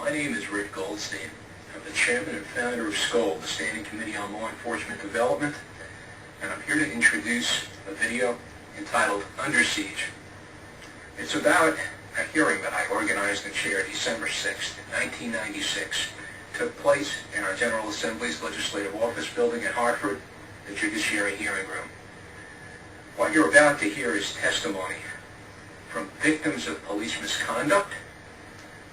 My name is Ritt Golstein. I'm the chairman and founder of SCOLD, the Standing Committee on Law Enforcement Development, and I'm here to introduce a video entitled Under Siege. It's about a hearing that I organized and chaired December 6th, 1996. It took place in our General Assembly's Legislative Office Building in Hartford, the Judiciary Hearing Room. What you're about to hear is testimony from victims of police misconduct,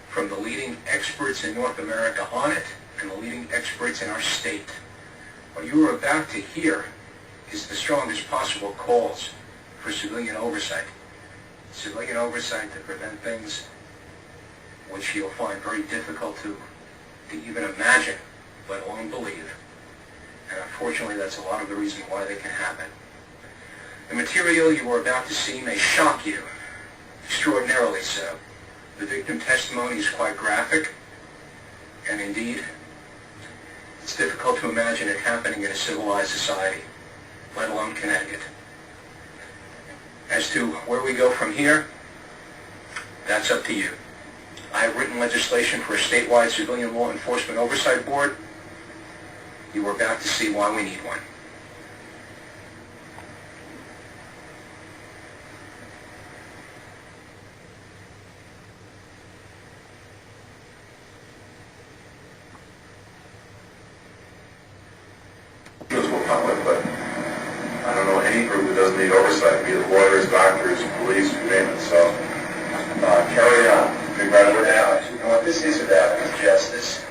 from the leading experts in North America on it, and the leading experts in our state. What you are about to hear is the strongest possible calls for civilian oversight. Civilian oversight to prevent things which you'll find very difficult to even imagine, let alone believe. And unfortunately, that's a lot of the reason why they can happen. The material you are about to see may shock you, extraordinarily so. The victim testimony is quite graphic, and indeed, it's difficult to imagine it happening in a civilized society, let alone Connecticut. As to where we go from here, that's up to you. I have written legislation for a statewide civilian law enforcement oversight board. You are about to see why we need one. Public, but I don't know any group that doesn't need oversight, be it lawyers, doctors, police, you name it. So carry on. Congratulations. You know what this is about is justice.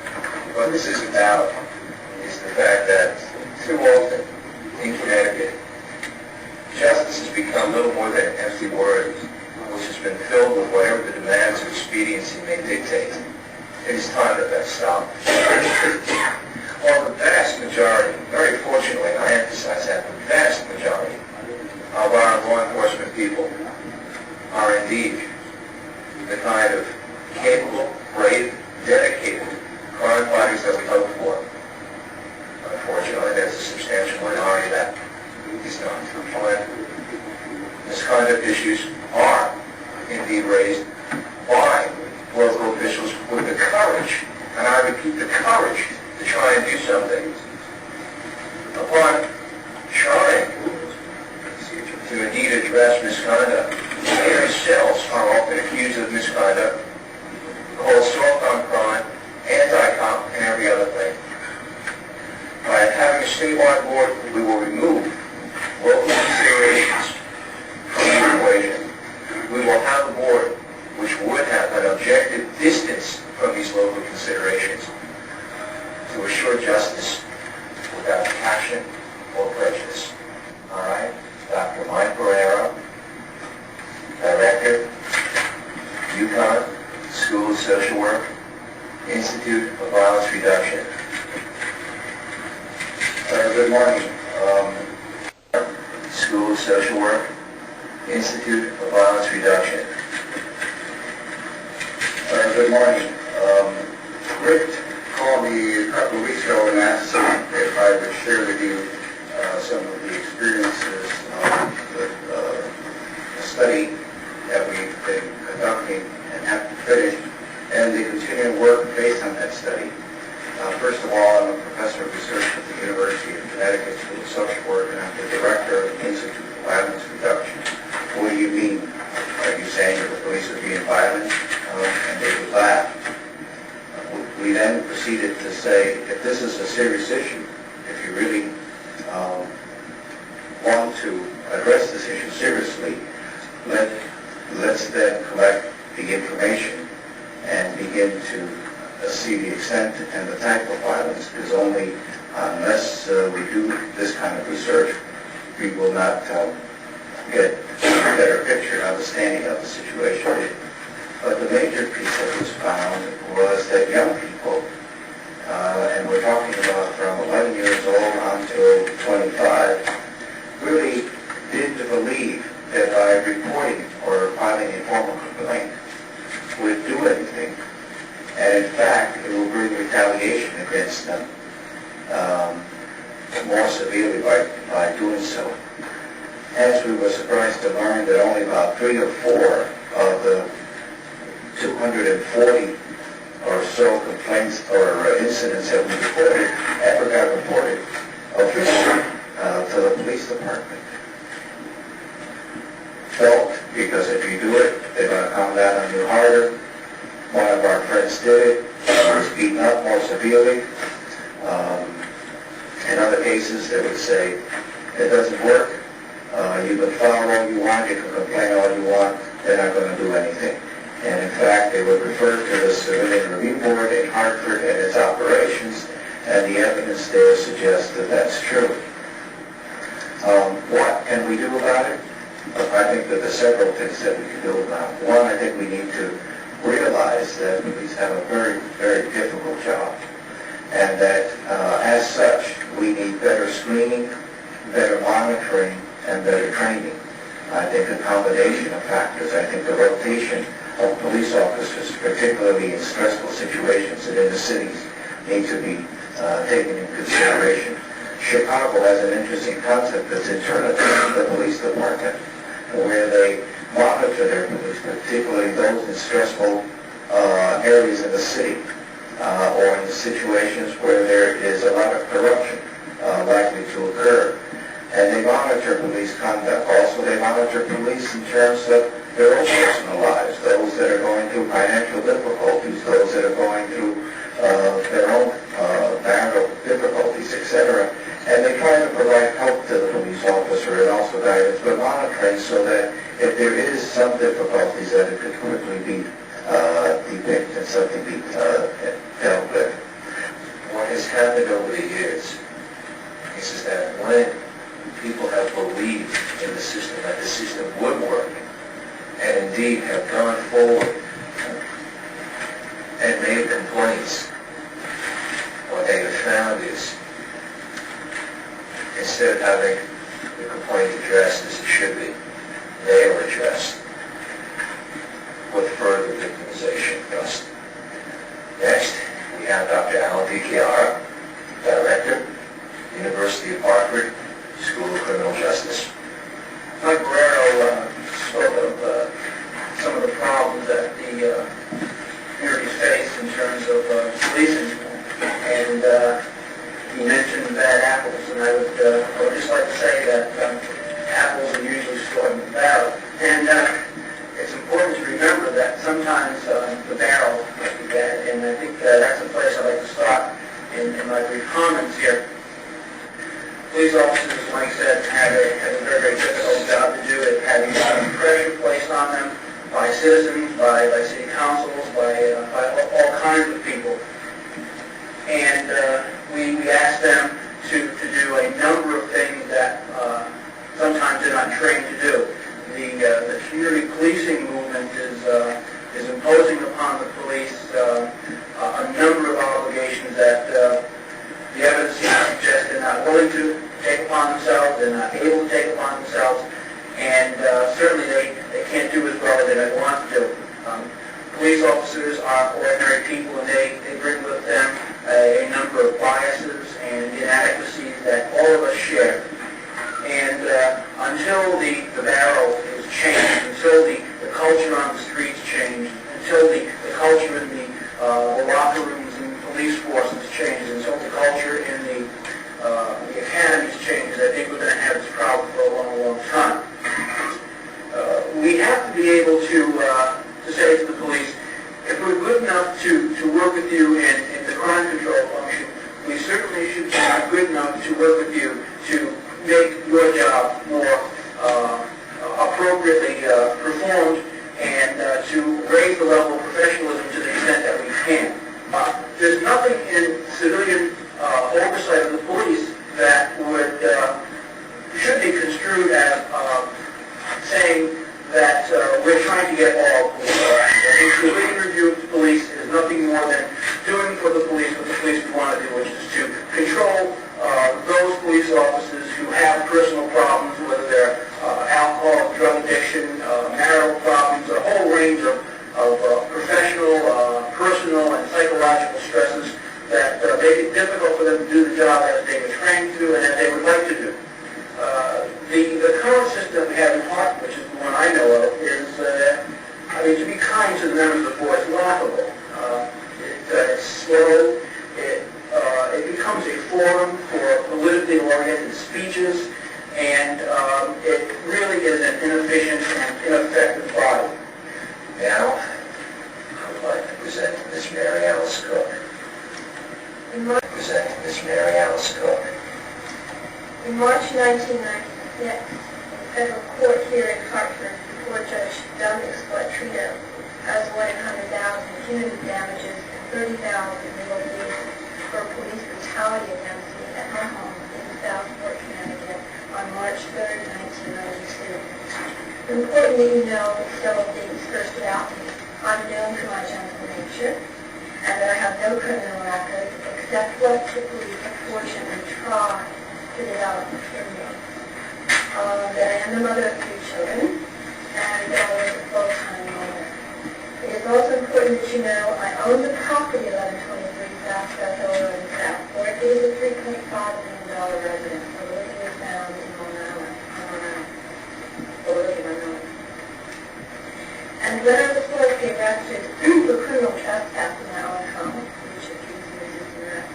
What this is about is the fact that too often in Connecticut, justice has become little more than an empty word, which has been filled with whatever the demands of expediency may dictate. It is time that that stopped. Well, the vast majority, very fortunately, and I emphasize that, the vast majority of our law enforcement people are indeed the kind of capable, brave, dedicated crime fighters that we hope for. Unfortunately, there's a substantial minority that is not. Misconduct issues are indeed raised by local officials with the courage, and I repeat, the courage to try and do something. Upon trying to indeed address misconduct, they themselves are often accused of misconduct, called assault on crime, anti-cop, and every other thing. By having a statewide board, we will remove local considerations from the equation. We will have a board which would have an objective distance from these local considerations to assure justice without passion or prejudice. All right? Dr. Mike Guerrero, Director, UConn School of Social Work, Institute of Violence Reduction. Good morning. School of Social Work, Institute of Violence Reduction. Good morning. Ritt called me a couple of weeks ago and asked if I would share with you some of the experiences with a study that we've been conducting and have to finish, and the continuing work based on that study. First of all, I'm a professor of research at the University of Connecticut School of Social Work, and I'm the director of the Institute of Violence Reduction. What do you mean? Are you saying that the police are being violent? And they would laugh. We then proceeded to say, if this is a serious issue, if you really want to address this issue seriously, let's then collect the information and begin to see the extent and the type of violence, because only unless we do this kind of research, we will not get a better picture and understanding of the situation. But the major piece that was found was that young people, and we're talking about from 11 years old until 25, really didn't believe that by reporting or filing a formal complaint would do anything. And in fact, it will bring retaliation against them more severely by doing so. Hence, we were surprised to learn that only about 3 or 4 of the 240 or so complaints or incidents have been reported, ever got reported officially to the police department. Don't, because if you do it, they're going to come down on you harder. One of our friends did it. He was beaten up more severely. In other cases, they would say, it doesn't work. You can file all you want, you can complain all you want, they're not going to do anything. And in fact, they would refer to the Civilian Review Board in Hartford and its operations, and the evidence there suggests that that's true. What can we do about it? I think that there's several things that we can do about it. One, I think we need to realize that police have a very, very difficult job, and that as such, we need better screening, better monitoring, and better training. I think a combination of factors. I think the rotation of police officers, particularly in stressful situations and in the cities, need to be taken into consideration. Chicago has an interesting concept that's internal to the police department, where they monitor their police, particularly those in stressful areas in the city, or in situations where there is a lot of corruption likely to occur. And they monitor police conduct. Also, they monitor police in terms of their own personal lives, those that are going through financial difficulties, those that are going through their own marital difficulties, etc. And they try to provide help to the police officer and also guidance, but monitoring so that if there is some difficulties, that it could quickly be depicted and something be dealt with. What has happened over the years is that when people have believed in the system, that the system would work, and indeed have gone forward and made complaints, what they have found is, instead of having the complaint addressed as it should be, they are addressed with further victimization thus. Next, we have Dr. Alan D. Chiara, Director, University of Hartford, School of Criminal Justice. Mike Guerrero spoke of some of the problems that the communities face in terms of policing, and he mentioned bad apples, and I would just like to say that apples are usually stored in the barrel, and it's important to remember that sometimes the barrel might be bad, and I think that's the place I'd like to start in my brief comments here. Police officers, as Mike said, have a very, very difficult job to do. They've had a lot of pressure placed on them by citizens, by city councils, by all kinds of people. And we ask them to do a number of things that sometimes they're not trained to do. The community policing movement is imposing upon the police a number of obligations that the evidence seems to suggest they're not willing to take upon themselves, they're not able to take upon themselves, and certainly they can't do as well as they might want to do. Police officers are ordinary people, and they bring with them a number of biases and inadequacies that all of us share. And until the barrel is changed, until the culture on the streets changes, until the culture in the locker rooms and police forces changes, until the culture in the academies changes, I think we're going to have this problem for a long, long time. We have to be able to say to the police, if we're good enough to work with you in the crime control function, we certainly should be good enough to work with you to make your job more appropriately performed and to raise the level of professionalism to the extent that we can. There's nothing in civilian oversight of the police that should be construed as saying that we're trying to get all police officers. I think civilian review of the police is nothing more than doing for the police what the police want to do, which is to control those police officers who have personal problems, whether they're alcohol, drug addiction, marital problems, a whole range of professional, personal, and psychological stresses that make it difficult for them to do the job as they were trained to do and as they would like to do. The current system we have in Hartford, which is the one I know of, is, to be kind to the members of the force, laughable. slow. It becomes a forum for politically oriented speeches, and it really is an inefficient and ineffective body. Now, I would like to present Miss Mary Alice Cook. In March 1996, in federal court here in Hartford, before Judge Dominic Squatrino, I was awarded $100,000 punitive damages and $30,000 legal fees for police brutality against me at my home in Southport, Connecticut, on March 3rd, 1992. It's important that you know several things. First, about me, I'm known for my gentle nature, and that I have no criminal record except what the police unfortunately tried to develop in me. That I am the mother of 3 children, and I was a full-time mother. It is also important that you know I own the property 1123 South Hill Road in Southport. It is a $3.5 million residence. The living is found in Long Island. And when I was first arrested for criminal trespass in my own home, which accused me of resisting arrest,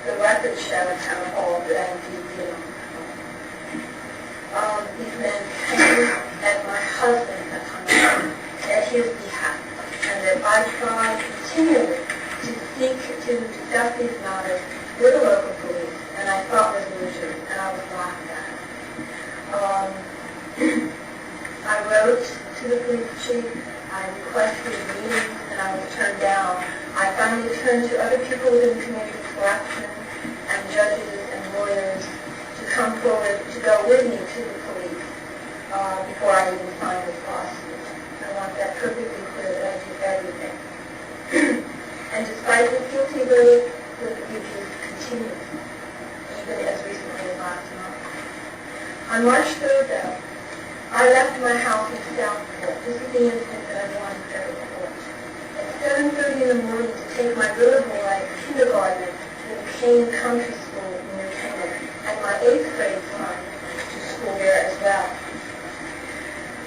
the record shows how all that I indeed did on my home. These men came at my husband at times at his behalf, and that I tried continually to seek to discuss these matters with the local police, and I sought resolution, and I was laughed at. I wrote to the police chief, I requested meetings, and I was turned down. I finally turned to other people within the community for action, and judges and lawyers to come forward to go with me to the police before I even signed this lawsuit. I want that perfectly clear that I did everything. And despite the guilty verdict, the abuse continued, even as recently as last month. On March 3rd, though, I left my house in Southport. This is the incident that I wanted to report. At 7:30 in the morning to take my little boy, kindergarten, to the McCain Country School in New Canaan, and my 8th grade son to school there as well.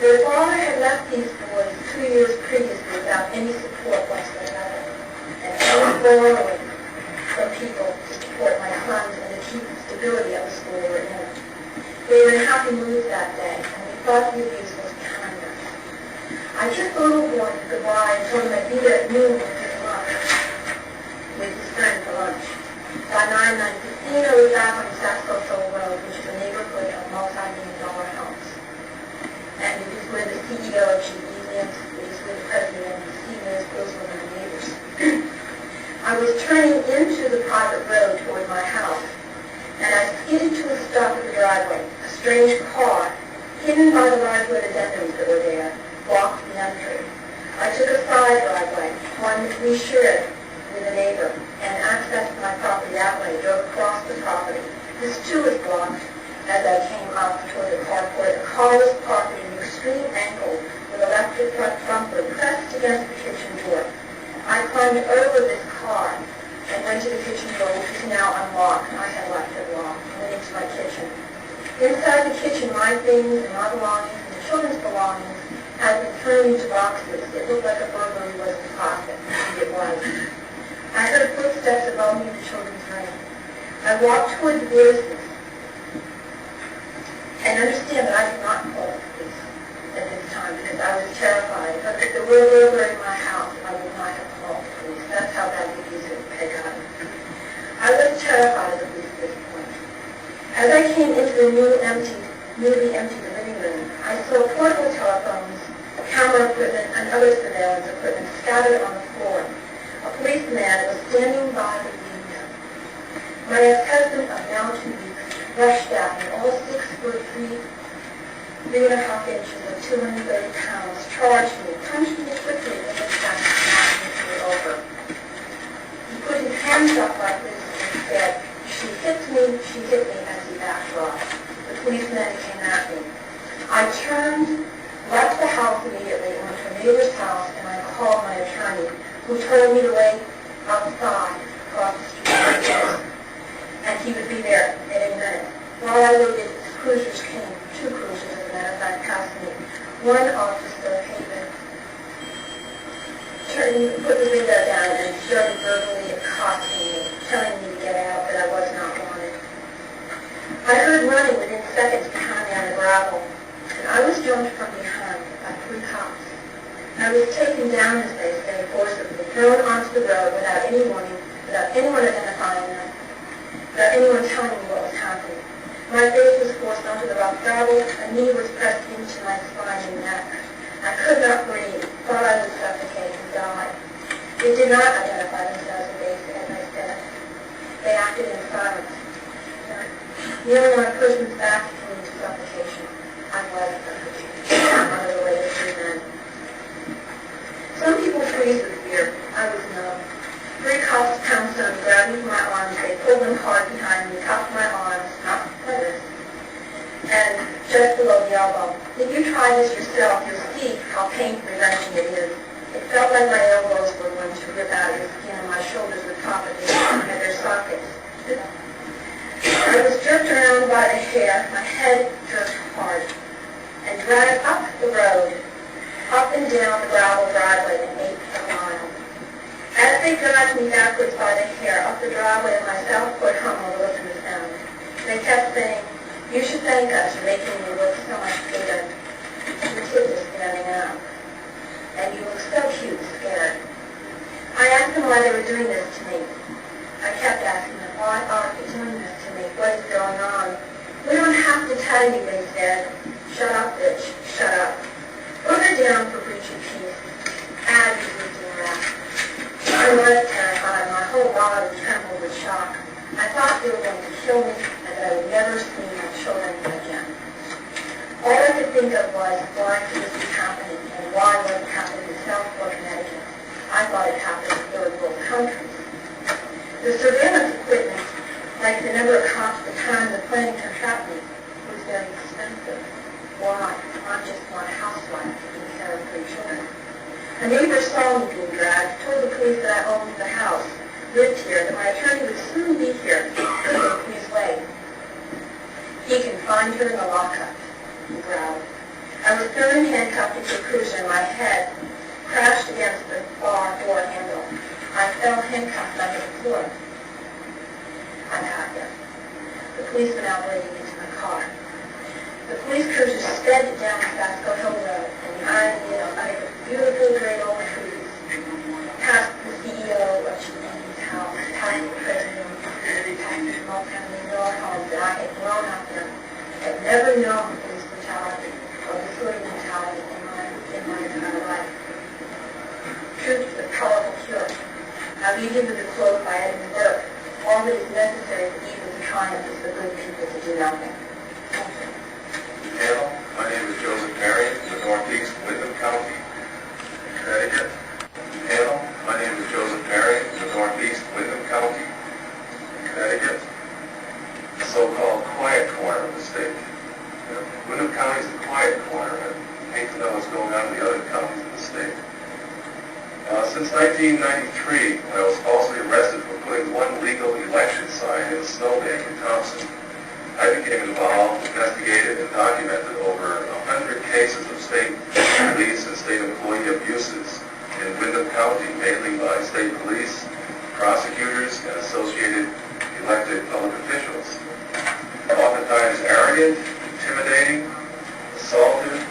Their father had left these boys 2 years previously without any support whatsoever, and I was borrowing from people to support my sons and to keep the stability of the school they were in. They were in happy moods that day, and we thought the abuse was behind us. I kissed the little boy goodbye and told him I'd be there at noon with his mother, with his friend for lunch. By 9:15, I was back on Saskatoon Road, which is a neighborhood of multi-million-dollar homes. And it is where the CEO of GE lives, it is where the president and the seniors, those were my neighbors. I was turning into the private road toward my house, and I skidded to a stop at the driveway. A strange car, hidden by the large rhododendrons that were there, blocked the entry. I took a side driveway, one we shared with a neighbor, and accessed my property that way, drove across the property. This too was blocked as I came up toward the carport. The car was parked at an extreme angle with electric front bumper pressed against the kitchen door. I climbed over this car and went to the kitchen door, which is now unlocked. I had left it locked, and went into my kitchen. Inside the kitchen, my things and my belongings and the children's belongings had been turned into boxes. It looked like a burglary was in the pocket. It was. I heard footsteps above me in the children's room. I walked toward the business. And understand that I did not call the police at this time because I was terrified. But if there were a burglar in my house, I would not have called the police. That's how bad the abuse had gotten. I was terrified of the police at this point. As I came into the newly empty living room, I saw portable telephones, camera equipment, and other surveillance equipment scattered on the floor. A policeman was standing by the window. My ex-husband of now 2 weeks rushed at me, all 6'3", 3.5 inches, and 230 pounds, charged me, punched me quickly in the chest, and knocked me over. He put his hands up like this and said, she hit me, as he backed off. The policeman came at me. I turned, left the house immediately, and went to a neighbor's house, and I called my attorney, who told me to wait outside, across the street, and he would be there in a minute. While I waited, cruisers came, 2 cruisers, as a matter of fact, passed me. One officer came in, put the window down, and started verbally accosting me, telling me to get out, that I was not wanted. I heard running within seconds behind me on the gravel, and I was jumped from behind by 3 cops. I was taken down, as they say, forcibly, thrown onto the road without any warning, without anyone identifying them, without anyone telling me what was happening. My face was forced onto the rough gravel, a knee was pressed into my spine and neck. I could not breathe, thought I would suffocate and die. They did not identify themselves as I said. They acted in silence. Kneeling on a person's back can lead to suffocation. I was suffocated under the weight of 3 men. Some people freeze with fear. I was numb. 3 cops pounced on me, grabbed me from my arms. They pulled them hard behind me, cuffed my arms, not like this, and just below the elbow. If you try this yourself, you'll see how painfully wrenching it is. It felt like my elbows were going to rip out of the skin, and my shoulders would pop at their sockets. I was jerked around by the hair, my head jerked hard, and dragged up the road, up and down the gravel driveway an 1/8 mile. As they dragged me backwards by the hair up the driveway of my Southport home overlooking the sound, they kept saying, "You should thank us for making you look so much bigger. Your tip is standing out. And you look so cute, scared." I asked them why they were doing this to me. I kept asking them, "Why are you doing this to me? What is going on?" "We don't have to tell you," they said. "Shut up, bitch. Shut up. Put her down for breach of peace." As you were doing that, I was terrified. My whole body trembled with shock. I thought they were going to kill me and that I would never see my children again. All I could think of was, why could this be happening, and why was it happening in Southport, Connecticut? I thought it happened in third world countries. The surveillance equipment, like the number of cops at the time the planning to trap me, was very expensive. Why? Not just one housewife taking care of 3 children. A neighbor saw me being dragged, told the police that I owned the house, lived here, that my attorney would soon be here. Please wait. "He can find her in the lockup," he growled. I was thrown and handcuffed into a cruiser, and my head crashed against the bar door handle. I fell handcuffed onto the floor. I got there. The police were now waiting into my car. The police cruiser sped down Basco Hill Road, and behind me, under the beautiful great old trees, past the CEO of GE's house, past the president, past the multi-million-dollar homes that I had grown up in, had never known police brutality or the sort of brutality in my entire life. Truth is a powerful cure. Now, leading with the quote by Edmund Burke, "All that is necessary for evil to triumph is for good people to do nothing." Thank you. Panel, my name is Joseph Marion from the Northeast Wyndham County, Connecticut. Panel, my name is Joseph Marion from the Northeast Wyndham County, Connecticut. The so-called quiet corner of the state. Wyndham County is the quiet corner, and I hate to know what's going on in the other counties of the state. Since 1993, when I was falsely arrested for putting one legal election sign in a snowbank in Thompson, I became involved, investigated, and documented over 100 cases of state police and state employee abuses in Wyndham County, mainly by state police, prosecutors, and associated elected public officials. Oftentimes arrogant, intimidating, assaultive,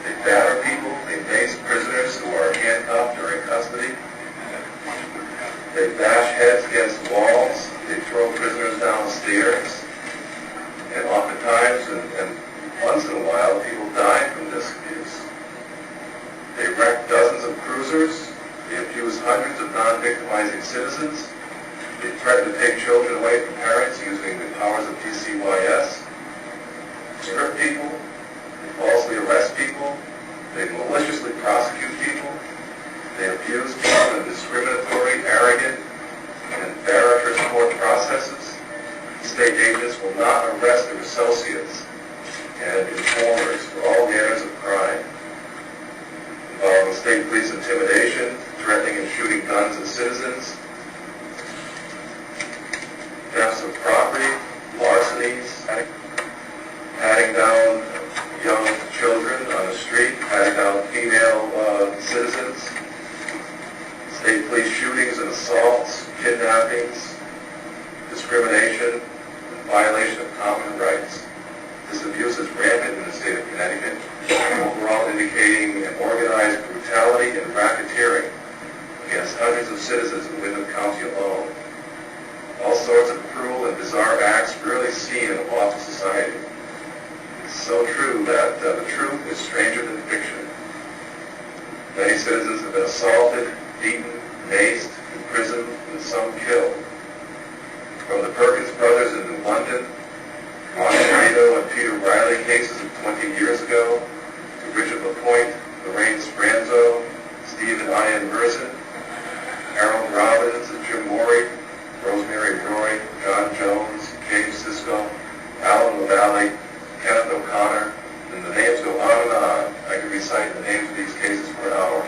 they batter people, they mace prisoners who are handcuffed or in custody, they bash heads against walls, they throw prisoners down stairs, and oftentimes, and once in a while, people die from this abuse. They wreck dozens of cruisers, they abuse hundreds of non-victimizing citizens, they threaten to take children away from parents using the powers of DCYS, strip people, they falsely arrest people, they maliciously prosecute people, they abuse people in discriminatory, arrogant, and barrister court processes. State agents will not arrest their associates and informers for all manners of crime involving state police intimidation, threatening and shooting guns at citizens, thefts of property, larcenies, patting down young children on the street, patting down female citizens, state police shootings and assaults, kidnappings, discrimination, violation of common rights. This abuse is rampant in the state of Connecticut, overall indicating an organized brutality and racketeering against hundreds of citizens in Windham County alone. All sorts of cruel and bizarre acts rarely seen in a lawful society. It's so true that the truth is stranger than fiction. Many citizens have been assaulted, beaten, maced, imprisoned, and some killed. From the Perkins brothers in New London, Monterito and Peter Riley cases of 20 years ago, to Richard LaPointe, Lorraine Spranzo, Stephen Ian Merson, Harold Robbins and Jim Morey, Rosemary Roy, John Jones, Kate Cisco, Alan LaValle, Kenneth O'Connor, and the names go on and on. I could recite the names of these cases for an hour.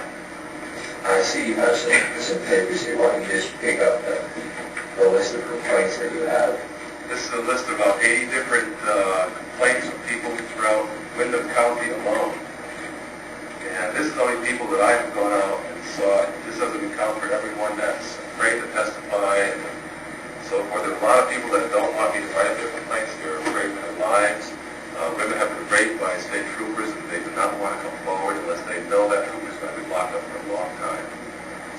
I see you have some papers here. Why don't you just pick up the list of complaints that you have? This is a list of about 80 different complaints from people throughout Windham County alone. And this is only people that I have gone out and saw. This doesn't account for everyone that's afraid to testify and so forth. There's a lot of people that don't want me to write up their complaints. They're afraid of their lives. Women have been raped by state troopers and they do not want to come forward unless they know that trooper is going to be locked up for a long time.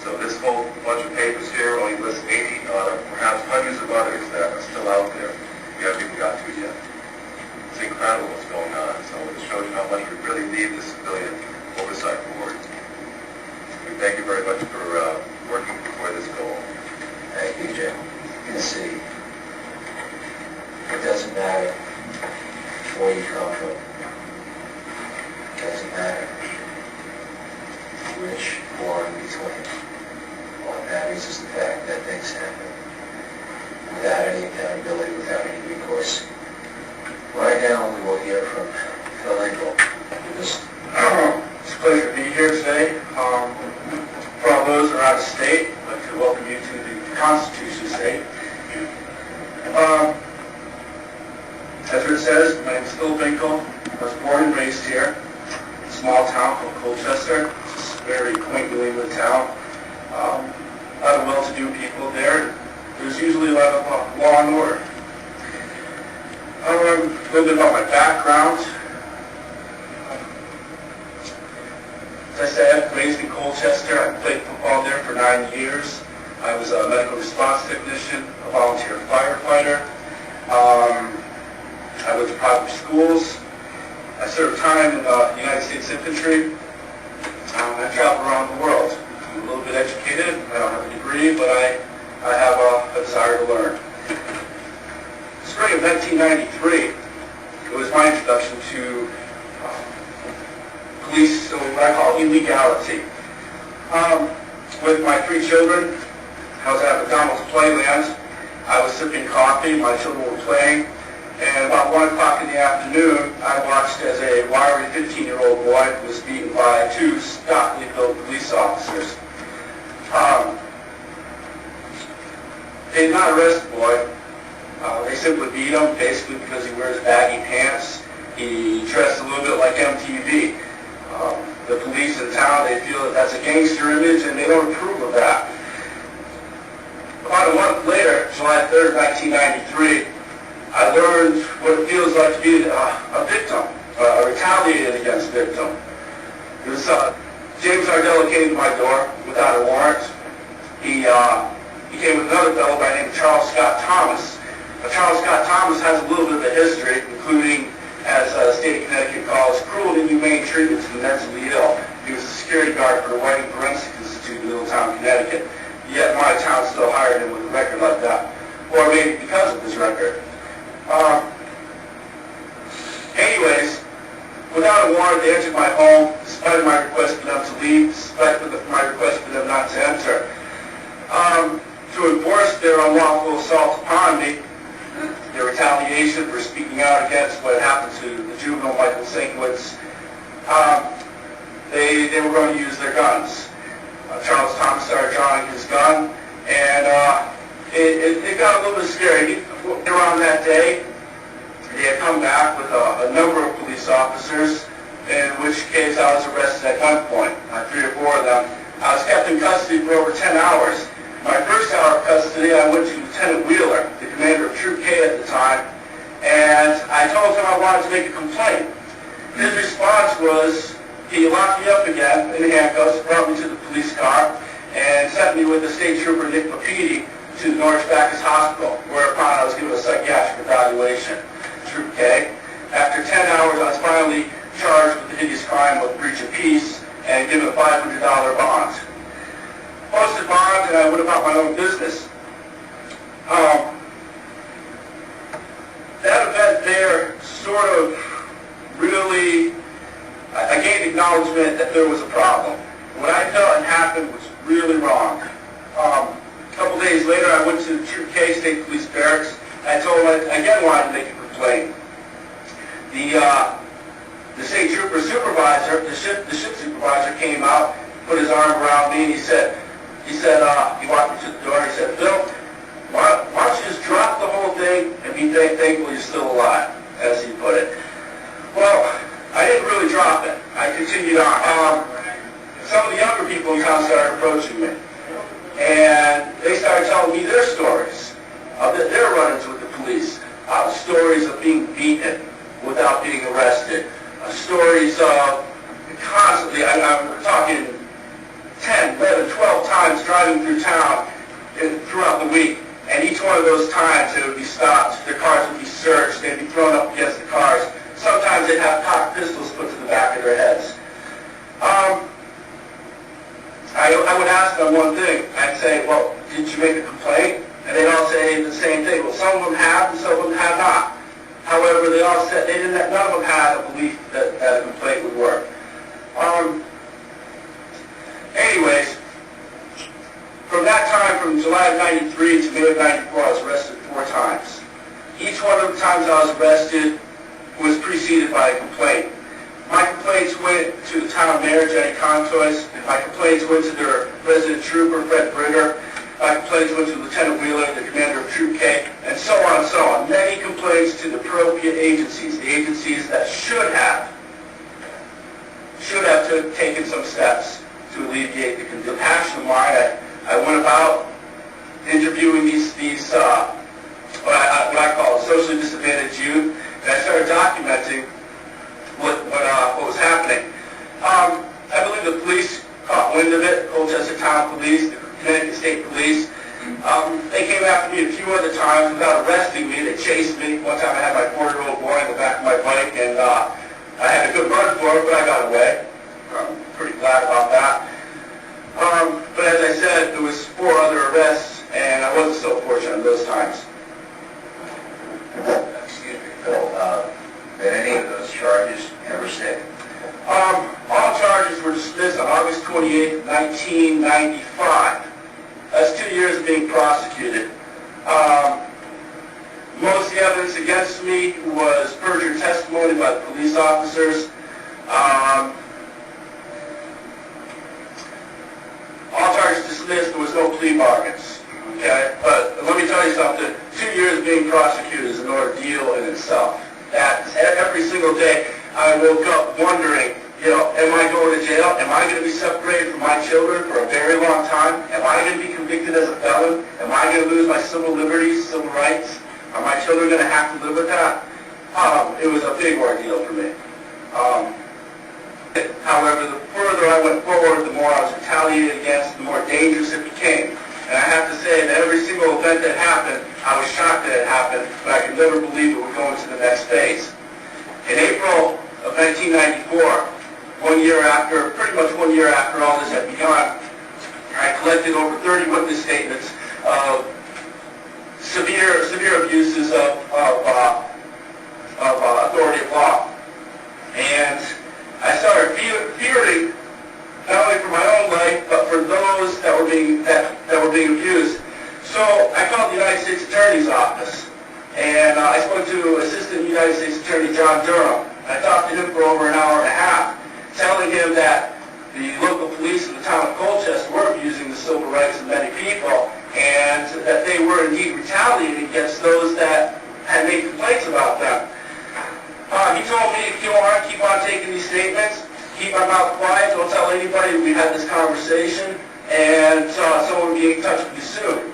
So this whole bunch of papers here only lists 80, perhaps hundreds of others that are still out there we haven't even got to yet. It's incredible what's going on. So it shows you how much we really need the civilian oversight board. We thank you very much for working toward this goal. Thank you, Jim. You see, it doesn't matter where you come from. It doesn't matter which or in between. What matters is the fact that things happen without any accountability, without any recourse. Right now, we will hear from Lingle. It's a pleasure to be here today. For all those who are out of state, I'd like to welcome you to the Constitution State. As Ritt says, my name is Phil Lingle. I was born and raised here, in a small town called Colchester. It's a very quaint New England town. A lot of well-to-do people there. There's usually a lot of law and order. A little bit about my background. As I said, raised in Colchester. I played football there for 9 years. I was a medical response technician, a volunteer firefighter. I went to private schools. I served time in the United States Infantry. I traveled around the world. I'm a little bit educated. I don't have a degree, but I have a desire to learn. Spring of 1993, it was my introduction to police, so what I call illegality. With my 3 children, I was at McDonald's Playland. I was sipping coffee, my children were playing, and about 1 o'clock in the afternoon, I watched as a wiry 15-year-old boy was beaten by 2 stockily built police officers. They did not arrest the boy. They simply beat him, basically because he wears baggy pants. He dressed a little bit like MTV. The police in town, they feel that that's a gangster image, and they don't approve of that. About a month later, July 3rd, 1993, I learned what it feels like to be a victim, a retaliated against victim. It was James Ardella came to my door without a warrant. He came with another fellow by the name of Charles Scott Thomas. Charles Scott Thomas has a little bit of a history, including, as the state of Connecticut calls, cruel and inhumane treatment to the mentally ill. He was a security guard for the Whiting Forensic Institute in Middletown, Connecticut. Yet my town still hired him with a record like that. Or maybe because of his record. Anyways, without a warrant, they entered my home, despite my request for them to leave, despite my request for them not to enter. To enforce their unlawful assault upon me, their retaliation for speaking out against what happened to the juvenile Michael Sinkwitz, they were going to use their guns. Charles Thomas started drawing his gun, and it got a little bit scary. Around that day, they had come back with a number of police officers, in which case I was arrested at gunpoint. 3 or 4 of them. I was kept in custody for over 10 hours. My hour custody, I went to Lieutenant Wheeler, the commander of Troop K at the time, and I told him I wanted to make a complaint. His response was, he locked me up again in handcuffs, brought me to the police car, and sent me with the state trooper Nick Papiti to the North Bacchus Hospital, whereupon I was given a psychiatric evaluation. Troop K. After 10 hours, I was finally charged with the hideous crime of breach of peace and given a $500 bond. Posted bond, and I went about my own business. That event there sort of really, I gained acknowledgement that there was a problem. What I felt had happened was really wrong. A couple days later, I went to Troop K State Police Barracks. I told them I again wanted to make a complaint. The state trooper supervisor, the ship supervisor came out, put his arm around me, and he walked me to the door, and he said, "Bill, why don't you just drop the whole thing and be thankful you're still alive," as he put it. Well, I didn't really drop it. I continued on. Some of the younger people in town started approaching me, and they started telling me their stories of their run-ins with the police, stories of being beaten without being arrested, stories of constantly, I'm talking 10, 11, 12 times driving through town throughout the week, and each one of those times they would be stopped, their cars would be searched, they'd be thrown up against the cars. Sometimes they'd have cocked pistols put to the back of their heads. I would ask them one thing. I'd say, "Well, did you make a complaint?" And they'd all say the same thing. Well, some of them have and some of them have not. However, they all said none of them had a belief that a complaint would work. Anyways, from that time, from July of 93 to May of 94, I was arrested 4 times. Each one of the times I was arrested was preceded by a complaint. My complaints went to the town mayor, Jenny Contois. My complaints went to their resident trooper, Fred Brigger. My complaints went to Lieutenant Wheeler, the commander of Troop K, and so on and so on. Many complaints to the appropriate agencies, the agencies that should have taken some steps to alleviate the passion of mine. I went about interviewing these what I call socially disadvantaged youth, and I started documenting what was happening. I believe the police caught wind of it, Colchester Town Police, the Connecticut State Police. They came after me a few other times without arresting me. They chased me. One time I had my 4-year-old boy in the back of my bike, and I had a good run for it, but I got away. I'm pretty glad about that. But as I said, there was 4 other arrests, and I wasn't so fortunate those times. Excuse me, Phil, did any of those charges ever stick? All charges were dismissed on August 28, 1995. That's 2 years of being prosecuted. Most of the evidence against me was perjured testimony by the police officers. All charges dismissed, there was no plea bargains. Okay? But let me tell you something, 2 years of being prosecuted is an ordeal in itself. That every single day I woke up wondering, am I going to jail? Am I going to be separated from my children for a very long time? Am I going to be convicted as a felon? Am I going to lose my civil liberties, civil rights? Are my children going to have to live with that? It was a big ordeal for me. However, the further I went forward, the more I was retaliated against, the more dangerous it became. And I have to say that every single event that happened, I was shocked that it happened, but I could never believe it would go into the next phase. In April of 1994, pretty much one year after all this had begun, I collected over 30 witness statements of severe abuses of authority of law. And I started fearing not only for my own life, but for those that were being abused. So I called the United States Attorney's Office, and I spoke to Assistant United States Attorney John Durham. I talked to him for over an hour and a half, telling him that the local police in the town of Colchester were abusing the civil rights of many people, and that they were indeed retaliating against those that had made complaints about them. He told me, if you want to keep on taking these statements, keep my mouth quiet, don't tell anybody we had this conversation, and someone will be in touch with you soon.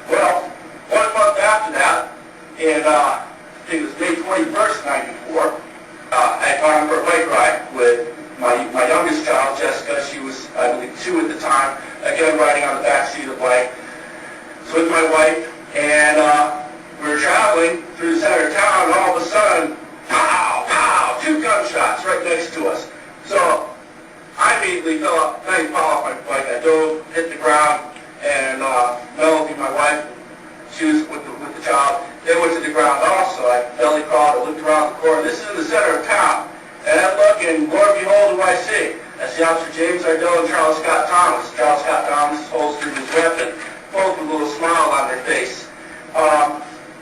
Well, 1 month after that, in I think it was May 21st, 94, I had gone for a bike ride with my youngest child, Jessica. She was, I believe, 2 at the time. Again, riding on the back seat of the bike. So with my wife, and we were traveling through the center of town, and all of a sudden, pow, pow, 2 gunshots right next to us. So I immediately fell off my bike. I dove, hit the ground, and Melody, my wife, she was with the child. They went to the ground also. I belly crawled, I looked around the corner. This is in the center of town. And I look, and lo and behold, who I see? I see Officer James Ardell and Charles Scott Thomas. Charles Scott Thomas holstered his weapon, both with a little smile on their face.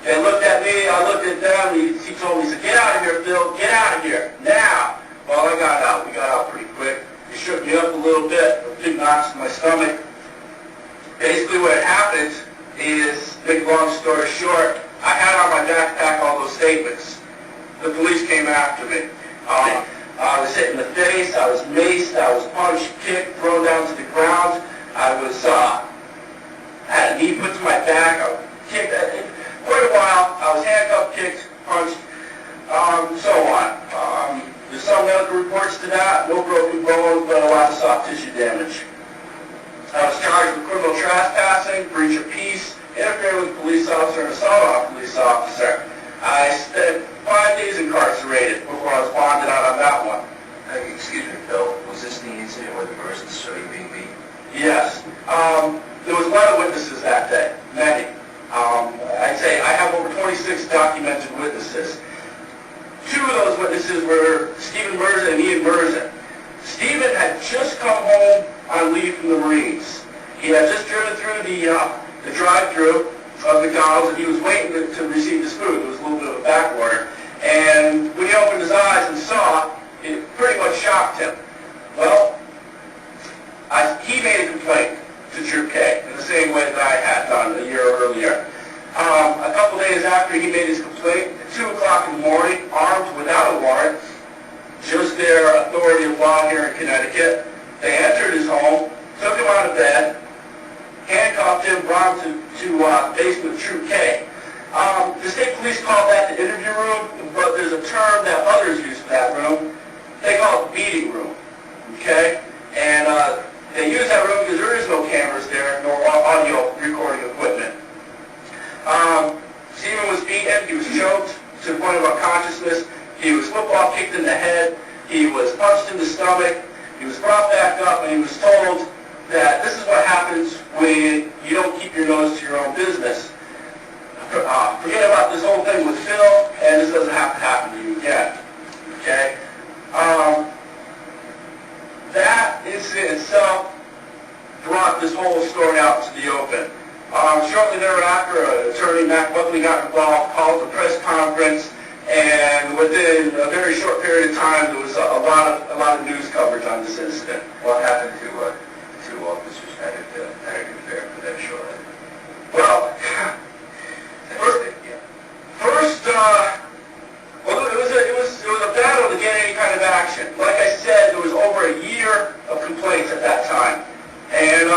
They looked at me, I looked at them, he told me, he said, "Get out of here, Phil, get out of here, now." Well, I got out. We got out pretty quick. He shook me up a little bit, with big knocks in my stomach. Basically what had happened is, make a long story short, I had on my backpack all those statements. The police came after me. I was hit in the face, I was maced, I was punched, kicked, thrown down to the ground. I was, had a knee put to my back, I was kicked, quite a while. I was handcuffed, kicked, punched, so on. There's some medical reports to that, no broken bones, but a lot of soft tissue damage. I was charged with criminal trespassing, breach of peace, interfering with a police officer, and assault on a police officer. I spent 5 days incarcerated before I was bonded out on that one. Excuse me, Phil, was this the incident where the person saw you being beaten? Yes. There was a lot of witnesses that day, many. I'd say I have over 26 documented witnesses. 2 of those witnesses were Stephen Merza and Ian Merza. Stephen had just come home on leave from the Marines. He had just driven through the drive-thru of McDonald's, and he was waiting to receive his food. It was a little bit of a back order. And when he opened his eyes and saw, it pretty much shocked him. Well, he made a complaint to Troop K in the same way that I had done a year earlier. A couple days after he made his complaint, at 2 o'clock in the morning, armed without a warrant, just their authority of law here in Connecticut, they entered his home, took him out of bed, handcuffed him, brought him to basement of Troop K. The state police call that the interview room, but there's a term that others use for that room. They call it the beating room, okay? And they use that room because there is no cameras there, nor audio recording equipment. Stephen was beaten, he was choked to the point of unconsciousness, he was football kicked in the head, he was punched in the stomach, he was brought back up, and he was told that this is what happens when you don't keep your nose to your own business. Forget about this whole thing with Phil, and this doesn't have to happen to you again. Okay? That incident itself brought this whole story out to the open. Shortly thereafter, Attorney Matt Buckley got involved, called a press conference, and within a very short period of time, there was a lot of news coverage on this incident. What happened to 2 officers had it fair for that short? Well, first, it was a battle to get any kind of action. Like I said, there was over a year of complaints at that time, and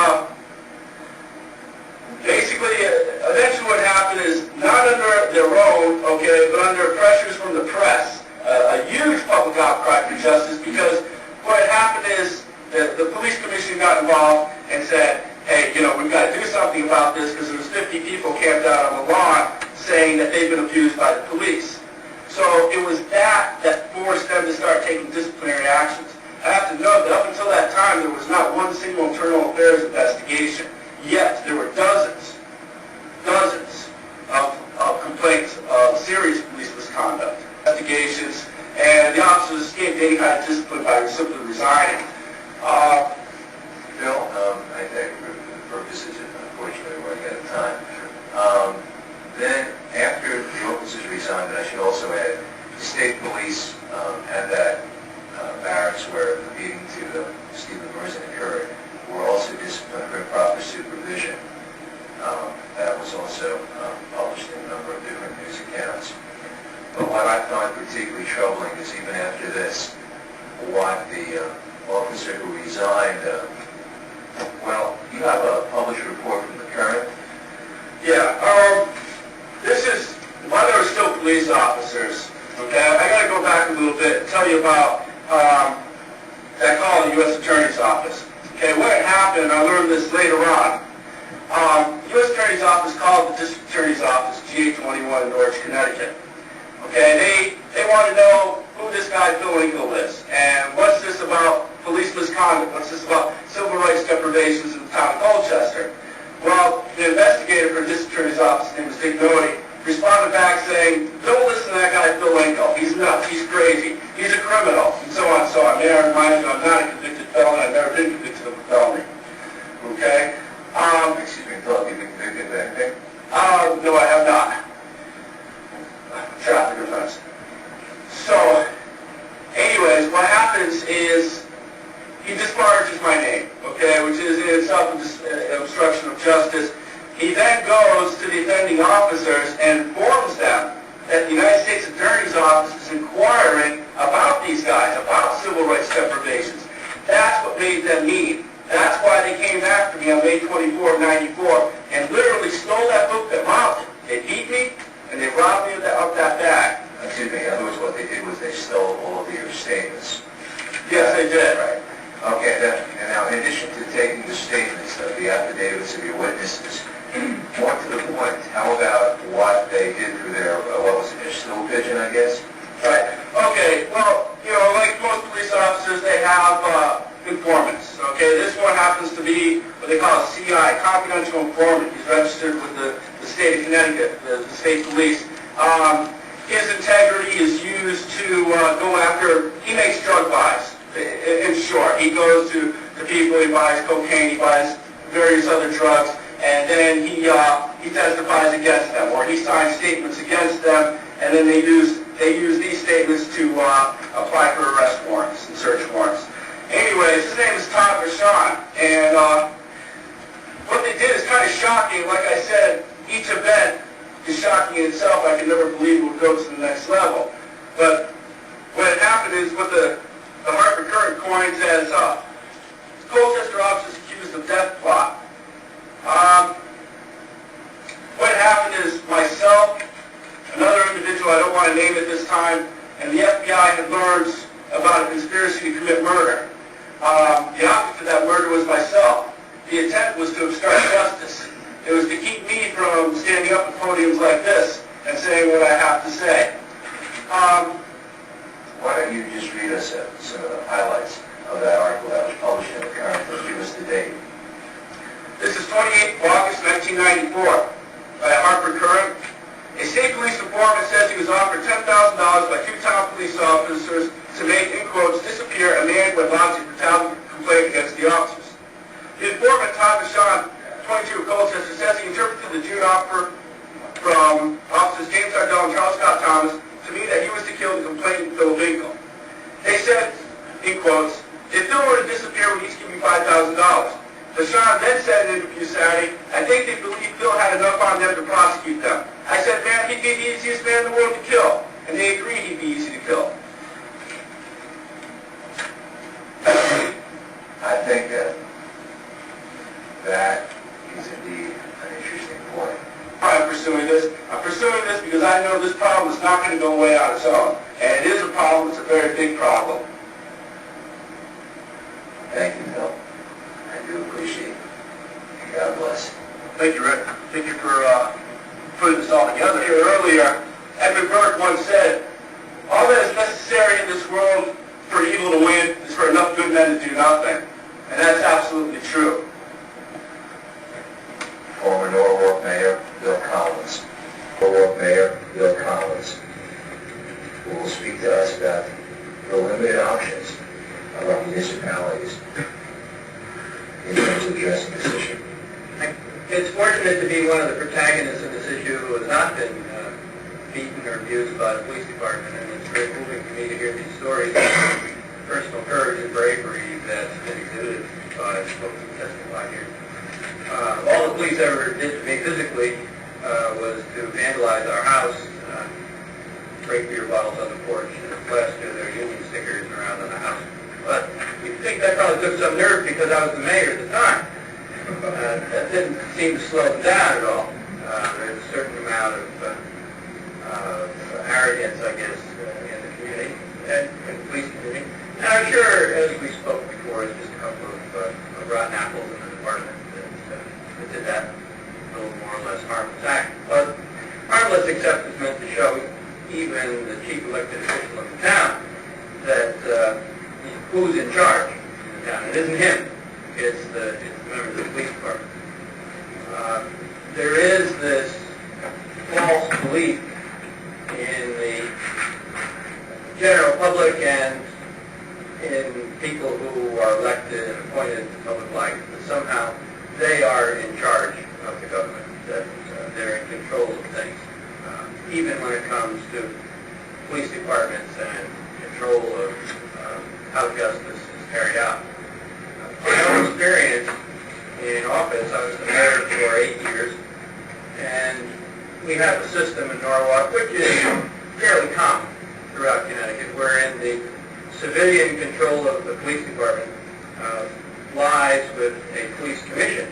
basically, eventually what happened is, not under their own, okay, but under pressures from the press, a huge public outcry for justice, because what had happened is that the police commission got involved and said, hey, we've got to do something about this, because there was 50 people camped out on the lawn saying that they've been abused by the police. So it was that forced them to start taking disciplinary actions. I have to note that up until that time, there was not one single internal affairs investigation. Yet, there were dozens of complaints of serious police misconduct, investigations, and the officers escaped any kind of discipline by simply resigning. Bill, I think for the purposes of, unfortunately, we're running out of time. Then, after the officers resigned, and I should also add, the state police had that barracks where the beating to Stephen Merzen occurred, were also disciplined for improper supervision. Yeah, this is, while there were still police officers, okay, I got to go back a little bit and tell you about that call in the U.S. Attorney's Office. Okay, what had happened, I learned this later on. U.S. Attorney's Office called the District Attorney's Office, GA21 in Norwich, Connecticut. Okay, they want to know who this guy Phil Lingle is, and what's this about police misconduct, what's this about civil rights deprivations in the town of Colchester. Well, the investigator for the District Attorney's Office, named Dick Noty, responded back saying, don't listen to that guy Phil Lingle, he's nuts, he's crazy, he's a criminal, and so on and so on. May I remind you, I'm not a convicted felon, I've never been convicted of a felony. Okay? Excuse me, Phil, have you been convicted of anything? No, I have not. Traffic offense. So, anyways, what happens is he discharges my name, okay, which is in itself an obstruction of justice. He then goes to the offending officers and informs them that the United States Attorney's Office is inquiring about these guys, about civil rights deprivations. That's what made them mean. That's why they came after me on May 24 of 94 and literally stole that book that mounted. They beat me and they robbed me of that bag. Excuse me, in other words, what they did was they stole all of your statements. Yes, they did. Right. Okay, and now in addition to taking the statements of the affidavits of your witnesses, more to the point, how about what they did through their, what was it, their stool pigeon, I guess? Right. Okay, well, you know, like most police officers, they have informants. Okay, this one happens to be what they call a CI, confidential informant. He's registered with the state of Connecticut, the state police. His integrity is used to go after, he makes drug buys. In short, he goes to people, he buys cocaine, he buys various other drugs, and then he testifies against them, or he signs statements against them, and then they use these statements to apply for arrest warrants and search warrants. Anyways, his name is Todd Rashawn, and what they did is kind of shocking. Like I said, each event is shocking in itself. I could never believe it would go to the next level. But what had happened is what the Hartford Current coins as Colchester officers accused of death plot. What happened is myself, another individual, I don't want to name at this time, and the FBI had learned about a conspiracy to commit murder. The object of that murder was myself. The intent was to obstruct justice. It was to keep me from standing up at podiums like this and saying what I have to say. Why don't you just read us some of the highlights of that article that was published in the Current and give us the date? This is 28th of August, 1994, by a Hartford Current. A state police informant says he was offered $10,000 by two town police officers to make, in quotes, disappear a man who had lodged a brutality complaint against the officers. The informant, Todd Rashawn, 22 of Colchester, says he interpreted the June offer from officers James Ardell and Charles Scott Thomas to mean that he was to kill the complainant, Phil Lingle. They said, in quotes, if Phil were to disappear, we'd each give you $5,000. Rashawn then said in an interview Saturday, I think they believed Phil had enough on them to prosecute them. I said, man, he'd be the easiest man in the world to kill. And they agreed he'd be easy to kill. I think that is indeed an interesting point. I'm pursuing this. I'm pursuing this because I know this problem is not going to go away on its own. And it is a problem. It's a very big problem. Thank you, Phil. I do appreciate it. And God bless. Thank you, Ritt. Thank you for putting this all together. Here earlier, Edmund Burke once said, all that is necessary in this world for evil to win is for enough good men to do nothing. And that's absolutely true. Former Norwalk Mayor Bill Collins. Norwalk Mayor Bill Collins, who will speak to us about the limited options of our municipalities in terms of addressing this issue. It's fortunate to be one of the protagonists of this issue who has not been beaten or abused by the police department, and it's very moving to me to hear these stories of personal courage and bravery that's been exhibited by folks who testified here. All the police ever did to me physically was to vandalize our house, break beer bottles on the porch, and plaster their union stickers around on the house. But you think that probably took some nerve because I was the mayor at the time. That didn't seem to slow them down at all. There's a certain amount of arrogance, I guess, in the community, and in the police community. And I'm sure, as we spoke before, it's just a couple of rotten apples in the department that did that little more or less harmless act. But harmless except it's meant to show even the chief elected official of the town that who's in charge in the town. It isn't him. It's the members of the police department. There is this false belief in the general public and in people who are elected and appointed to public life that somehow they are in charge of the government, that they're in control of things, even when it comes to police departments and control of how justice is carried out. My own experience in office, I was the mayor for 8 years, and we have a system in Norwalk which is fairly common throughout Connecticut, wherein the civilian control of the police department lies with a police commission.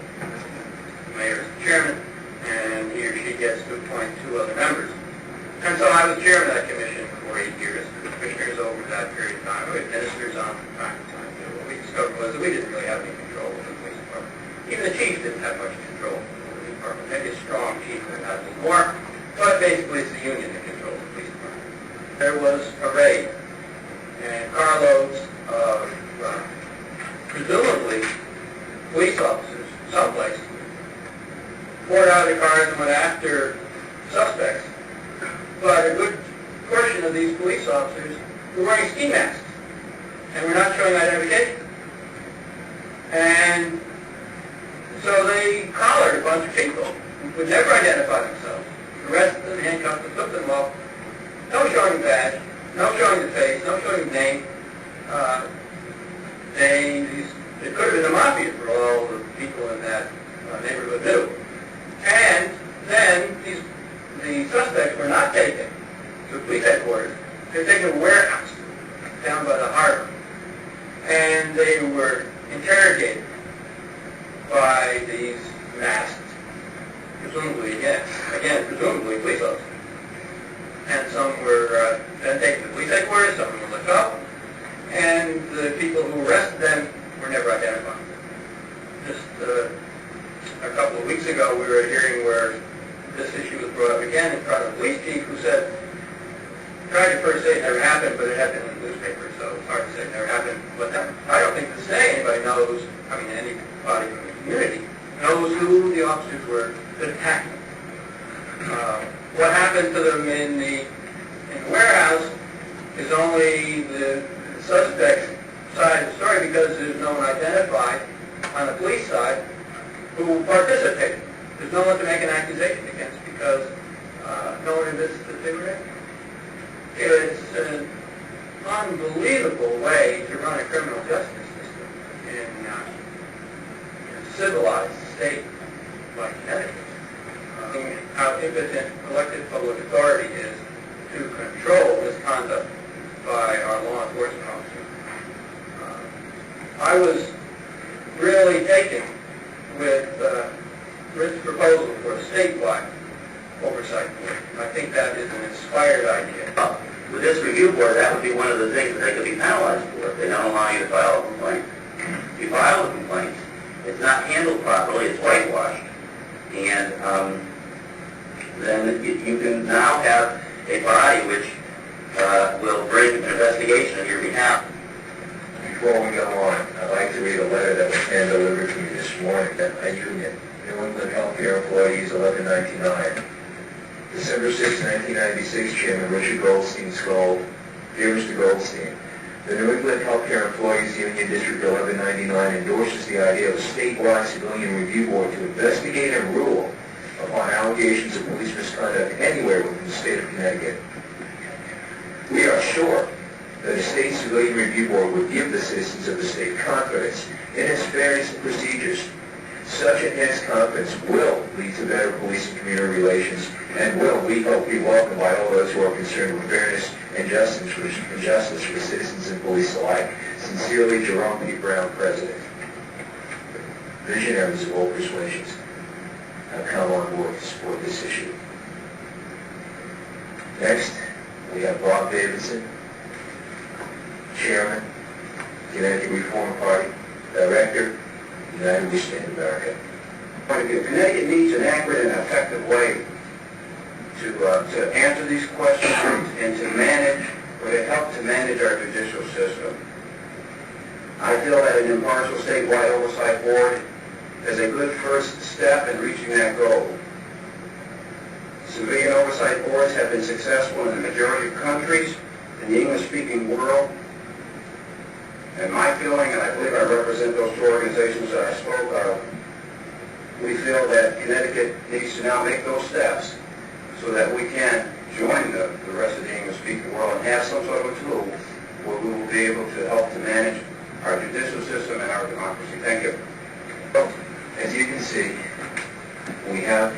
The mayor is the chairman, and he or she gets to appoint 2 other members. And so I was chairman of that commission for 8 years. The commissioners over that period of time, we had ministers on from time to time. What we discovered was that we didn't really have any control over the police department. Even the chief didn't have much control over the department. Maybe a strong chief would have had more, but basically it's the union that controls the police department. There was a raid, and carloads of presumably police officers, someplace, poured out of the cars and went after suspects. But a good portion of these police officers were wearing ski masks, and were not showing identification. And so they collared a bunch of people who could never identify themselves, arrested them, handcuffed them, took them off. No showing the badge, no showing the face, no showing the name. It could have been the mafia for all the people in that neighborhood knew. And then the suspects were not taken to police headquarters. They were taken to a warehouse down by the harbor. And they were interrogated by these masked, presumably, presumably police officers. And some were then taken to police headquarters, some were let go, and the people who arrested them were never identified. Just a couple of weeks ago, we were hearing where this issue was brought up again in front of the police chief, who tried to first say it never happened, but it had been in the newspaper, so it's hard to say it never happened. But I don't think to say anybody knows, anybody from the community knows who the officers were that attacked them. What happened to them in the warehouse is only the suspect's side of the story, because there's no one identified on the police side who participated. There's no one to make an accusation against, because no one admits that they were in. It's an unbelievable way to run a criminal justice system in a civilized state like Connecticut. How impotent elected public authority is to control misconduct by our law enforcement officers. I was really taken with Ritt's proposal for a statewide oversight board. I think that is an inspired idea. With this review board, that would be one of the things that they could be penalized for if they don't allow you to file a complaint. If you file a complaint, it's not handled properly, it's whitewashed. And then you can now have a body which will bring an investigation on your behalf. Before we go on, I'd like to read a letter that was hand-delivered to me this morning at my union, New England Healthcare Employees 1199. December 6, 1996, Chairman Richard Golstein Skoll. Dear Mr. Golstein, the New England Healthcare Employees Union District 1199 endorses the idea of a statewide civilian review board to investigate and rule upon allegations of police misconduct anywhere within the state of Connecticut. We are sure that a state civilian review board would give the citizens of the state confidence in its fairness and procedures. Such enhanced confidence will lead to better police and community relations, and will, we hope, be welcomed by all those who are concerned with fairness and justice for citizens and police alike. Sincerely, Jerome P. Brown, President. Visionaries of all persuasions have come on board. board to support this issue. Next, we have Bob Davidson, Chairman, Connecticut Reform Party, Director, United We Stand America. Connecticut needs an accurate and effective way to answer these questions and to manage, or to help to manage our judicial system. I feel that an impartial statewide oversight board is a good first step in reaching that goal. Civilian oversight boards have been successful in the majority of countries in the English-speaking world. And my feeling, and I believe I represent those two organizations that I spoke of, we feel that Connecticut needs to now make those steps so that we can join the rest of the English-speaking world and have some sort of a tool where we will be able to help to manage our judicial system and our democracy. Thank you. As you can see, we have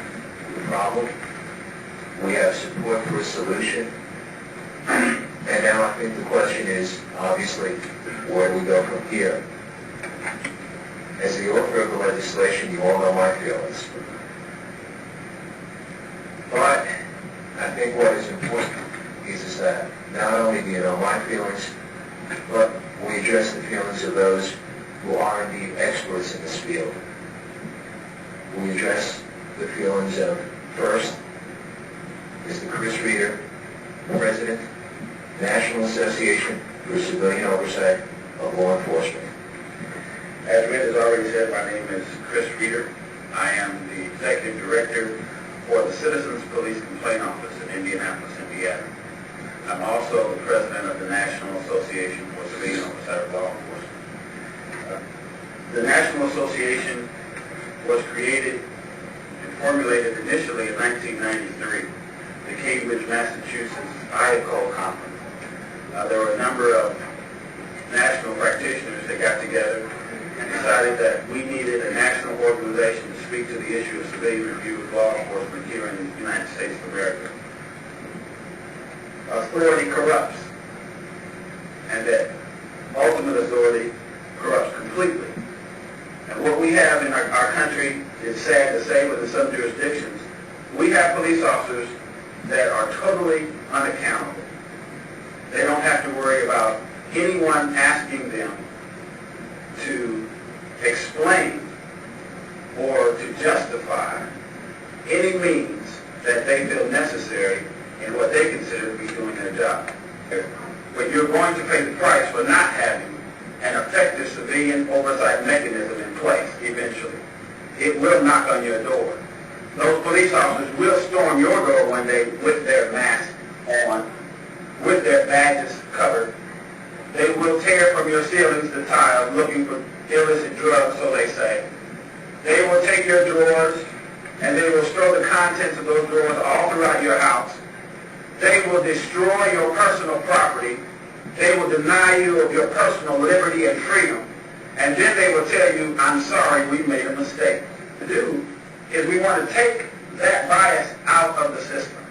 the problem, we have support for a solution, and now I think the question is, obviously, where do we go from here? As the author of the legislation, you all know my feelings. But I think what is important is that not only do you know my feelings, but we address the feelings of those who are indeed experts in this field. We address the feelings of, first, Mr. Chris Reeder, President, National Association for Civilian Oversight of Law Enforcement. As Ritt has already said, my name is Chris Reeder. I am the Executive Director for the Citizens Police Complaint Office in Indianapolis, Indiana. I'm also the President of the National Association for Civilian Oversight of Law Enforcement. The National Association was created and formulated initially in 1993, the Cambridge, Massachusetts IACO Conference. There were a number of national practitioners that got together and decided that we needed a national organization to speak to the issue of civilian review of law enforcement here in the United States of America. Authority corrupts, and that ultimate authority corrupts completely. And what we have in our country is sad to say, but in some jurisdictions, we have police officers that are totally unaccountable. They don't have to worry about anyone asking them to explain or to justify any means that they feel necessary in what they consider to be doing their job. But you're going to pay the price for not having an effective civilian oversight mechanism in place eventually. It will knock on your door. Those police officers will storm your door one day with their mask on, with their badges covered. They will tear from your ceilings the tiles looking for illicit drugs, so they say. They will take your drawers and they will store the contents of those drawers all throughout your house. They will destroy your personal property. They will deny you of your personal liberty and freedom. And then they will tell you, I'm sorry, we made a mistake. To do is we want to take that bias out of the system.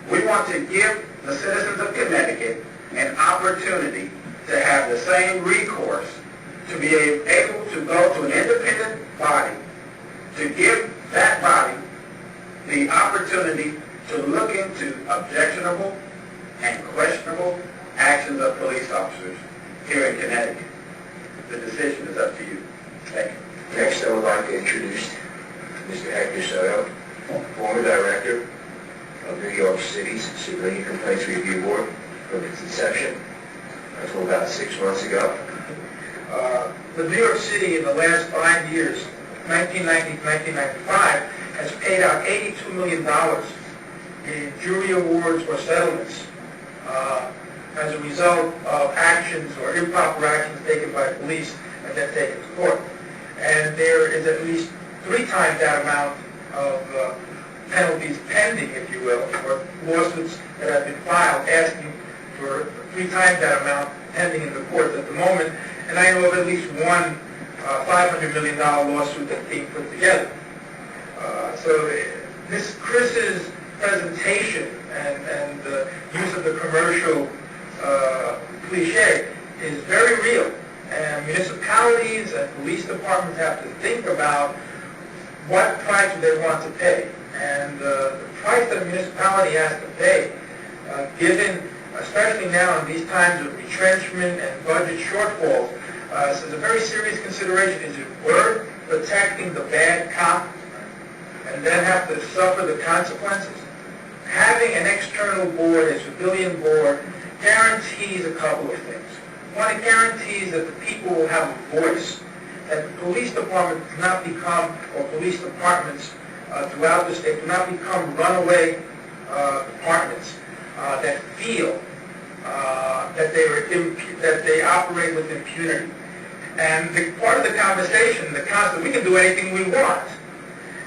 We want to give the citizens of Connecticut an opportunity to have the same recourse, to be able to go to an independent body, to give that body the opportunity to look into objectionable and questionable actions of police officers here in Connecticut. The decision is up to you. Thank you. Next, I would like to introduce Mr. Hector Soto, former director of New York City's Civilian Complaints Review Board from its inception until about 6 months ago. The New York City in the last 5 years, 1990 to 1995, has paid out $82 million in jury awards or settlements as a result of actions or improper actions taken by police and then taken to court. And there is at least 3 times that amount of penalties pending, if you will, or lawsuits that have been filed asking for 3 times that amount pending in the courts at the moment. And I know of at least one $500 million lawsuit that's being put together. So this Chris's presentation and the use of the commercial cliche is very real. And municipalities and police departments have to think about what price do they want to pay? And the price that a municipality has to pay, given, especially now in these times of retrenchment and budget shortfalls, so it's a very serious consideration. Is it worth protecting the bad cop and then have to suffer the consequences? Having an external board, a civilian board, guarantees a couple of things. One, it guarantees that the people will have a voice, that the police department does not become, or police departments throughout the state do not become runaway departments that feel that they operate with impunity. And part of the conversation, the concept, we can do anything we want.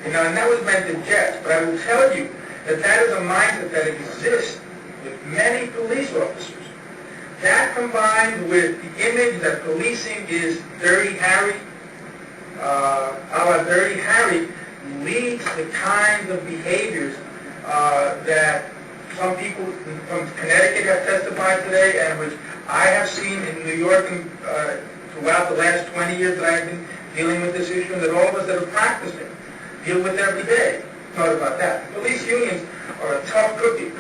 And that was meant in jest, but I will tell you that that is a mindset that exists with many police officers. That combined with the image that policing is Dirty Harry, Dirty Harry, leads to kinds of behaviors that some people from Connecticut have testified today, and which I have seen in New York and throughout the last 20 years that I've been dealing with this issue, and that all of us that have practiced it deal with every day. Thought about that. Police unions are a tough cookie.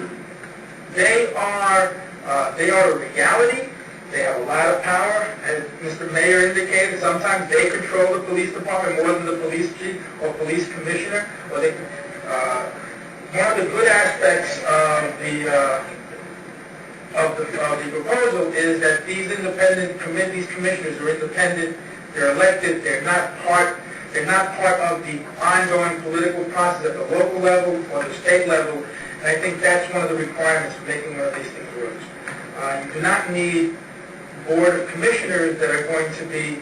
They are a reality. They have a lot of power. As Mr. Mayor indicated, sometimes they control the police department more than the police chief or police commissioner. Or they, one of the good aspects of the proposal is that these independent committees, commissioners are independent. They're elected. They're not part of the ongoing political process at the local level or the state level. And I think that's one of the requirements for making one of these things work. You do not need board of commissioners that are going to be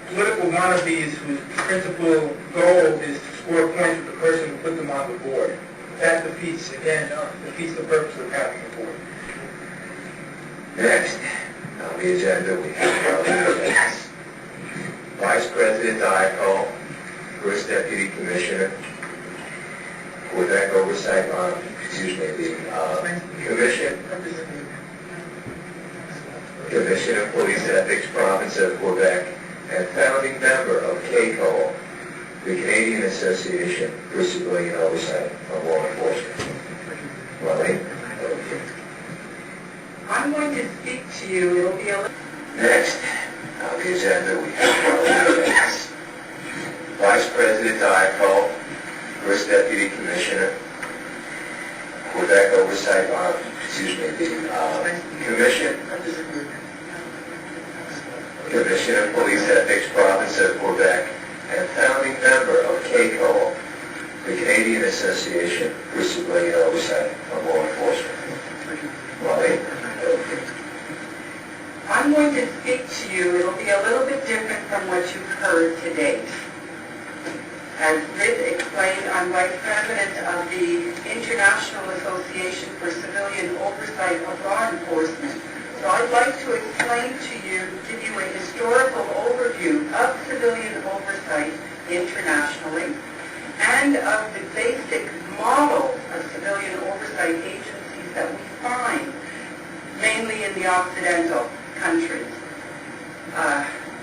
political wannabes whose principal goal is to score points with the person who put them on the board. That defeats the purpose of having a board. Next, on the agenda, we have Vice President Diacol, First Deputy Commissioner, Quebec Oversight on, Commission of Police Ethics, Province of Quebec, and founding member of CACOL, the Canadian Association for Civilian Oversight of Law Enforcement. Marlene? I'm going to speak to you. It'll be a little... Next, on the agenda, we have Vice President Diacol, First Deputy Commissioner, Quebec Oversight on, Commission of Police Ethics, Province of Quebec, and founding member of CACOL, the Canadian Association for Civilian Oversight of Law Enforcement. Marlene? I'm going to speak to you. It'll be a little bit different from what you've heard to date. As Ritt explained, I'm Vice President of the International Association for Civilian Oversight of Law Enforcement. So I'd like to explain to you, give you a historical overview of civilian oversight internationally and of the basic model of civilian oversight agencies that we find mainly in the Occidental countries.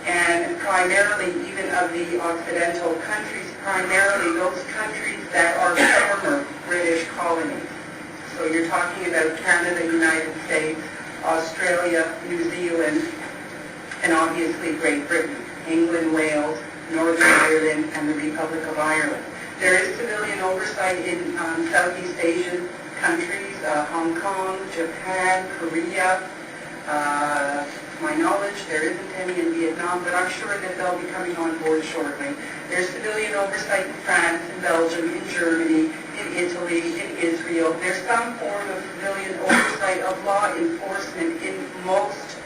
And primarily even of the Occidental countries, primarily those countries that are former British colonies. So you're talking about Canada, United States, Australia, New Zealand, and obviously Great Britain, England, Wales, Northern Ireland, and the Republic of Ireland. There is civilian oversight in Southeast Asian countries, Hong Kong, Japan, Korea. To my knowledge, there isn't any in Vietnam, but I'm sure that they'll be coming on board shortly. There's civilian oversight in France, in Belgium, in Germany, in Italy, in Israel. There's some form of civilian oversight of law enforcement in most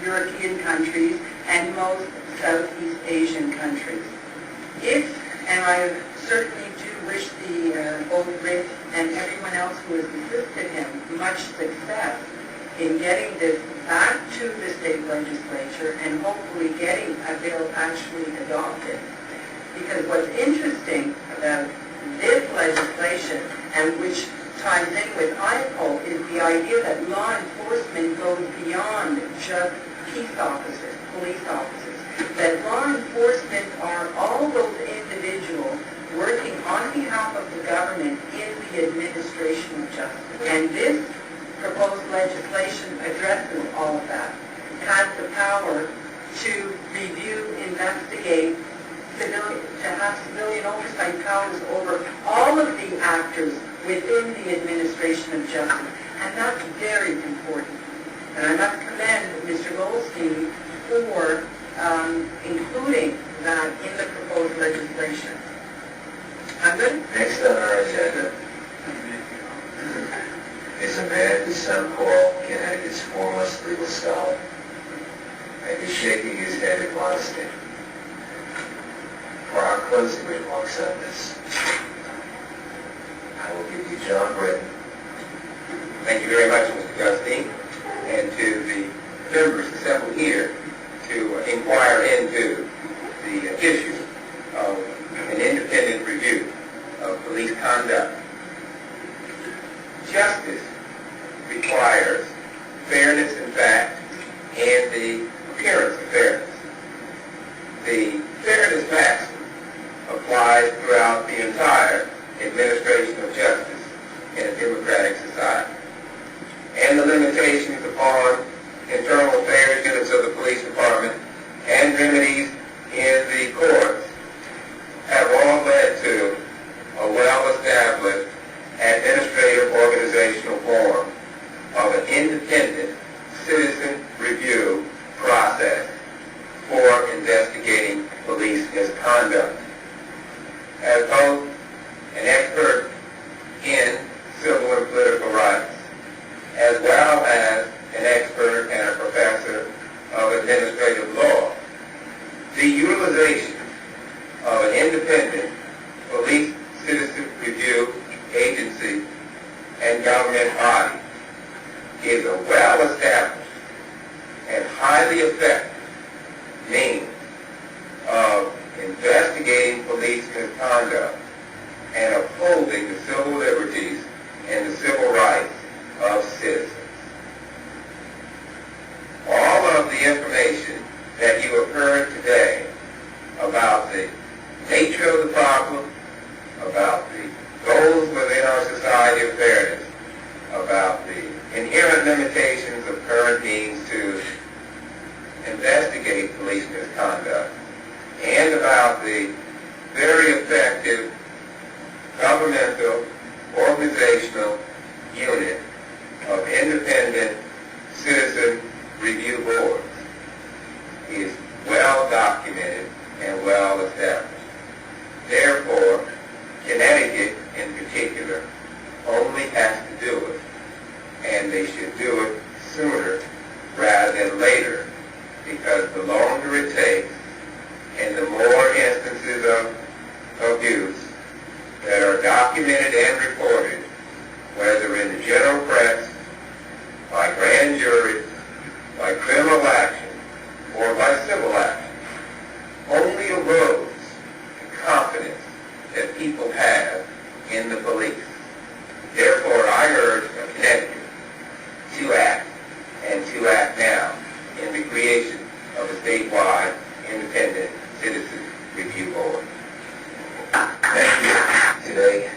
European countries and most Southeast Asian countries. And I certainly do wish both Ritt and everyone else who has assisted him much success in getting this back to the state legislature and hopefully getting a bill actually adopted. Because what's interesting about this legislation, and which ties in with IPO, is the idea that law enforcement goes beyond just peace officers, police officers. that law enforcement are all those individuals working on behalf of the government in the administration of justice. And this proposed legislation addresses all of that. It has the power to review, investigate, to have civilian oversight powers over all of the actors within the administration of justice. And that's very important. And I must commend Mr. Golstein for including that in the proposed legislation. I'm good? Next on our agenda is a man whose son Paul, Connecticut's foremost legal scholar, and he's shaking his head in modesty. For our closing remarks on this, I will give you John Ritt. Thank you very much, Mr. Golstein, and to the members assembled here to inquire into the issue of an independent review of police conduct. Justice requires fairness in fact and the appearance of fairness. The fairness maxim applies throughout the entire administration of justice in a democratic society. And the limitations upon internal affairs units of the police department and remedies in the courts have all led to a well-established administrative organizational form of an independent citizen review process for investigating police misconduct. As both an expert in civil and political rights, as well as an expert and a professor of administrative law, the utilization of an independent police citizen review agency and government body is a well-established and highly effective means of investigating police misconduct and upholding the civil liberties and the civil rights of citizens. All of the information that you have heard today about the nature of the problem, about the goals within our society of fairness, about the inherent limitations of current means to investigate police misconduct, and about the very effective governmental organizational unit of independent citizen review boards is well documented and well established. Therefore, Connecticut in particular only has to do it, and they should do it sooner rather than later, because the longer it takes and the more instances of abuse that are documented and reported, whether in the general press, by grand juries, by criminal action, or by civil action, only erodes the confidence that people have in the police. Therefore, I urge Connecticut to act, and to act now, in the creation of a statewide independent citizen review board. Thank you. Today,